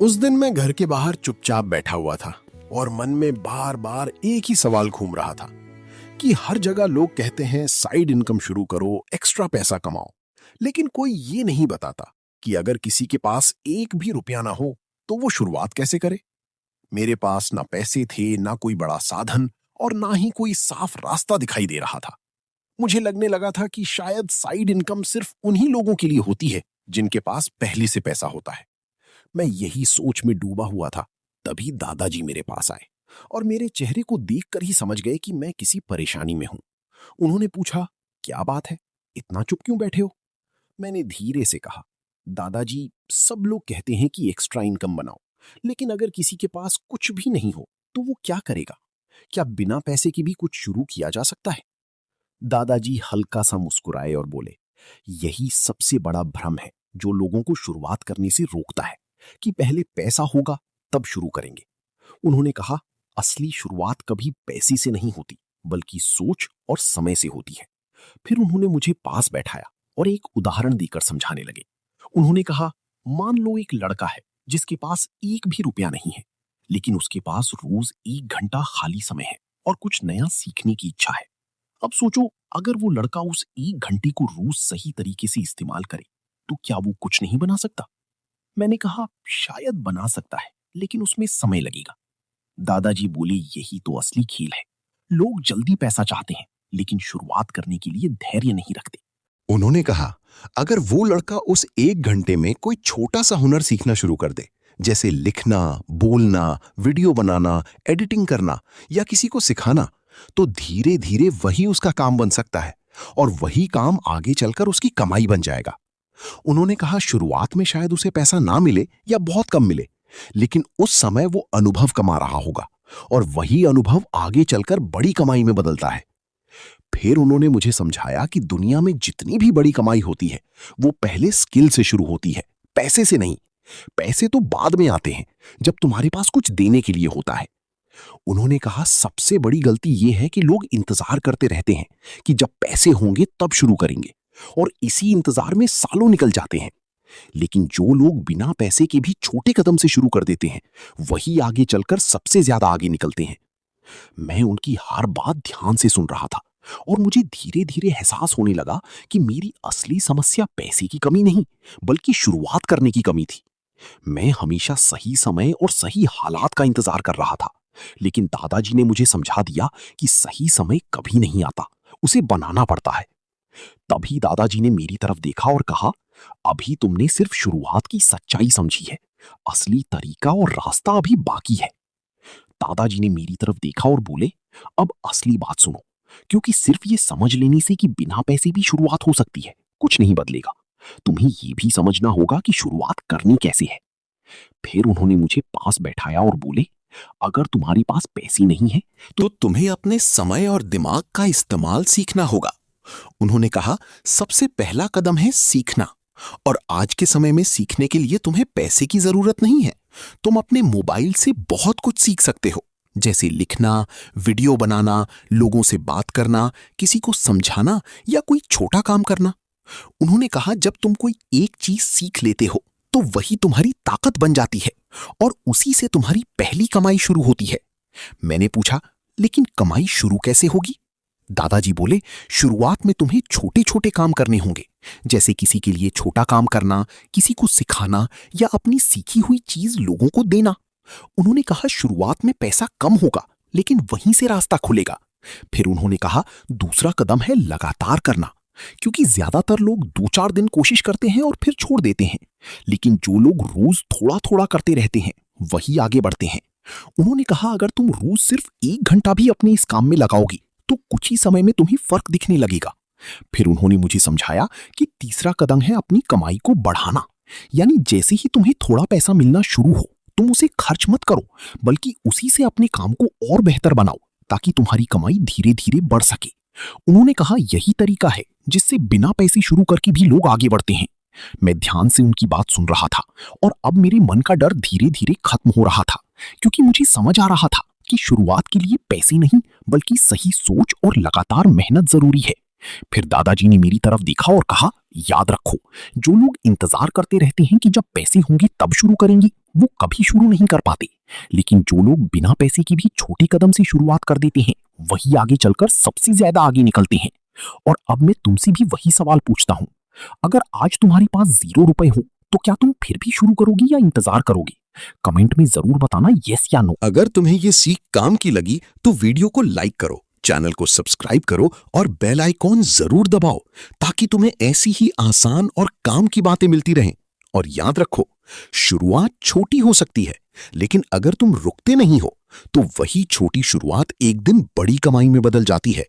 उस दिन मैं घर के बाहर चुपचाप बैठा हुआ था और मन में बार बार एक ही सवाल घूम रहा था कि हर जगह लोग कहते हैं साइड इनकम शुरू करो, एक्स्ट्रा पैसा कमाओ, लेकिन कोई ये नहीं बताता कि अगर किसी के पास एक भी रुपया ना हो तो वो शुरुआत कैसे करे। मेरे पास ना पैसे थे, ना कोई बड़ा साधन और ना ही कोई साफ रास्ता दिखाई दे रहा था। मुझे लगने लगा था कि शायद साइड इनकम सिर्फ उन्हीं लोगों के लिए होती है जिनके पास पहले से पैसा होता है। मैं यही सोच में डूबा हुआ था, तभी दादाजी मेरे पास आए और मेरे चेहरे को देखकर ही समझ गए कि मैं किसी परेशानी में हूं। उन्होंने पूछा, क्या बात है, इतना चुप क्यों बैठे हो? मैंने धीरे से कहा, दादाजी, सब लोग कहते हैं कि एक्स्ट्रा इनकम बनाओ, लेकिन अगर किसी के पास कुछ भी नहीं हो तो वो क्या करेगा? क्या बिना पैसे के भी कुछ शुरू किया जा सकता है? दादाजी हल्का सा मुस्कुराए और बोले, यही सबसे बड़ा भ्रम है जो लोगों को शुरुआत करने से रोकता है कि पहले पैसा होगा तब शुरू करेंगे। उन्होंने कहा, असली शुरुआत कभी पैसे से नहीं होती बल्कि सोच और समय से होती है। फिर उन्होंने मुझे पास बैठाया और एक उदाहरण देकर समझाने लगे। उन्होंने कहा, मान लो एक लड़का है जिसके पास एक भी रुपया नहीं है, लेकिन उसके पास रोज 1 घंटा खाली समय है और कुछ नया सीखने की इच्छा है। अब सोचो, अगर वो लड़का उस 1 घंटे को रोज सही तरीके से इस्तेमाल करे तो क्या वो कुछ नहीं बना सकता? मैंने कहा, शायद बना सकता है, लेकिन उसमें समय लगेगा। दादाजी बोले, यही तो असली खेल है। लोग जल्दी पैसा चाहते हैं, लेकिन शुरुआत करने के लिए धैर्य नहीं रखते। उन्होंने कहा, अगर वो लड़का उस 1 घंटे में कोई छोटा सा हुनर सीखना शुरू कर दे, जैसे लिखना, बोलना, वीडियो बनाना, एडिटिंग करना या किसी को सिखाना, तो धीरे धीरे वही उसका काम बन सकता है और वही काम आगे चलकर उसकी कमाई बन जाएगा। उन्होंने कहा, शुरुआत में शायद उसे पैसा ना मिले या बहुत कम मिले, लेकिन उस समय वो अनुभव कमा रहा होगा और वही अनुभव आगे चलकर बड़ी कमाई में बदलता है। फिर उन्होंने मुझे समझाया कि दुनिया में जितनी भी बड़ी कमाई होती है वो पहले स्किल से शुरू होती है, पैसे से नहीं। पैसे तो बाद में आते हैं, जब तुम्हारे पास कुछ देने के लिए होता है। उन्होंने कहा, सबसे बड़ी गलती यह है कि लोग इंतजार करते रहते हैं कि जब पैसे होंगे तब शुरू करेंगे, और इसी इंतजार में सालों निकल जाते हैं। लेकिन जो लोग बिना पैसे के भी छोटे कदम से शुरू कर देते हैं, वही आगे चलकर सबसे ज्यादा आगे निकलते हैं। मैं उनकी हर बात ध्यान से सुन रहा था और मुझे धीरे धीरे एहसास होने लगा कि मेरी असली समस्या पैसे की कमी नहीं, बल्कि शुरुआत करने की कमी थी। मैं हमेशा सही समय और सही हालात का इंतजार कर रहा था, लेकिन दादाजी ने मुझे समझा दिया कि सही समय कभी नहीं आता, उसे बनाना पड़ता है। तभी दादाजी ने मेरी तरफ देखा और कहा, अभी तुमने सिर्फ शुरुआत की सच्चाई समझी है, असली तरीका और रास्ता अभी बाकी है। दादाजी ने मेरी तरफ देखा और बोले, अब असली बात सुनो, क्योंकि सिर्फ ये समझ लेने से कि बिना पैसे भी शुरुआत हो सकती है, कुछ नहीं बदलेगा। तुम्हें ये भी समझना होगा कि शुरुआत करनी कैसे है। फिर उन्होंने मुझे पास बैठाया और बोले, अगर तुम्हारे पास पैसे नहीं है तो तुम्हें अपने समय और दिमाग का इस्तेमाल सीखना होगा। उन्होंने कहा, सबसे पहला कदम है सीखना, और आज के समय में सीखने के लिए तुम्हें पैसे की जरूरत नहीं है। तुम अपने मोबाइल से बहुत कुछ सीख सकते हो, जैसे लिखना, वीडियो बनाना, लोगों से बात करना, किसी को समझाना या कोई छोटा काम करना। उन्होंने कहा, जब तुम कोई एक चीज सीख लेते हो तो वही तुम्हारी ताकत बन जाती है और उसी से तुम्हारी पहली कमाई शुरू होती है। मैंने पूछा, लेकिन कमाई शुरू कैसे होगी? दादाजी बोले, शुरुआत में तुम्हें छोटे छोटे काम करने होंगे, जैसे किसी के लिए छोटा काम करना, किसी को सिखाना या अपनी सीखी हुई चीज लोगों को देना। उन्होंने कहा, शुरुआत में पैसा कम होगा, लेकिन वहीं से रास्ता खुलेगा। फिर उन्होंने कहा, दूसरा कदम है लगातार करना, क्योंकि ज्यादातर लोग 2-4 दिन कोशिश करते हैं और फिर छोड़ देते हैं, लेकिन जो लोग रोज थोड़ा थोड़ा करते रहते हैं वही आगे बढ़ते हैं। उन्होंने कहा, अगर तुम रोज सिर्फ 1 घंटा भी अपने इस काम में लगाओगी तो कुछ ही समय में तुम्हें फर्क दिखने लगेगा। फिर उन्होंने मुझे समझाया कि तीसरा कदम है अपनी कमाई को बढ़ाना, यानी जैसे ही तुम्हें थोड़ा पैसा मिलना शुरू हो तुम उसे खर्च मत करो, बल्कि उसी से अपने काम को और बेहतर बनाओ ताकि तुम्हारी कमाई धीरे धीरे बढ़ सके। उन्होंने कहा, यही तरीका है जिससे बिना पैसे शुरू करके भी लोग आगे बढ़ते हैं। मैं ध्यान से उनकी बात सुन रहा था और अब मेरे मन का डर धीरे धीरे खत्म हो रहा था, क्योंकि मुझे समझ आ रहा था कि शुरुआत के लिए पैसे नहीं बल्कि सही सोच और लगातार मेहनत जरूरी है। फिर दादाजी ने मेरी तरफ देखा और कहा, याद रखो, जो लोग इंतजार करते रहते हैं कि जब पैसे होंगे तब शुरू करेंगे, वो कभी शुरू नहीं कर पाते। लेकिन जो लोग बिना पैसे के भी छोटे कदम से शुरुआत कर देते हैं, वही आगे चलकर सबसे ज्यादा आगे निकलते हैं। और अब मैं तुमसे भी वही सवाल पूछता हूँ, अगर आज तुम्हारे पास 0 रुपए हो तो क्या तुम फिर भी शुरू करोगी या इंतजार करोगी? कमेंट में जरूर बताना यस या नो। अगर तुम्हें ये सीख काम की लगी तो वीडियो को लाइक करो, चैनल को सब्सक्राइब करो और बेल आइकॉन जरूर दबाओ ताकि तुम्हें ऐसी ही आसान और काम की बातें मिलती रहें। और याद रखो, शुरुआत छोटी हो सकती है, लेकिन अगर तुम रुकते नहीं हो तो वही छोटी शुरुआत एक दिन बड़ी कमाई में बदल जाती है।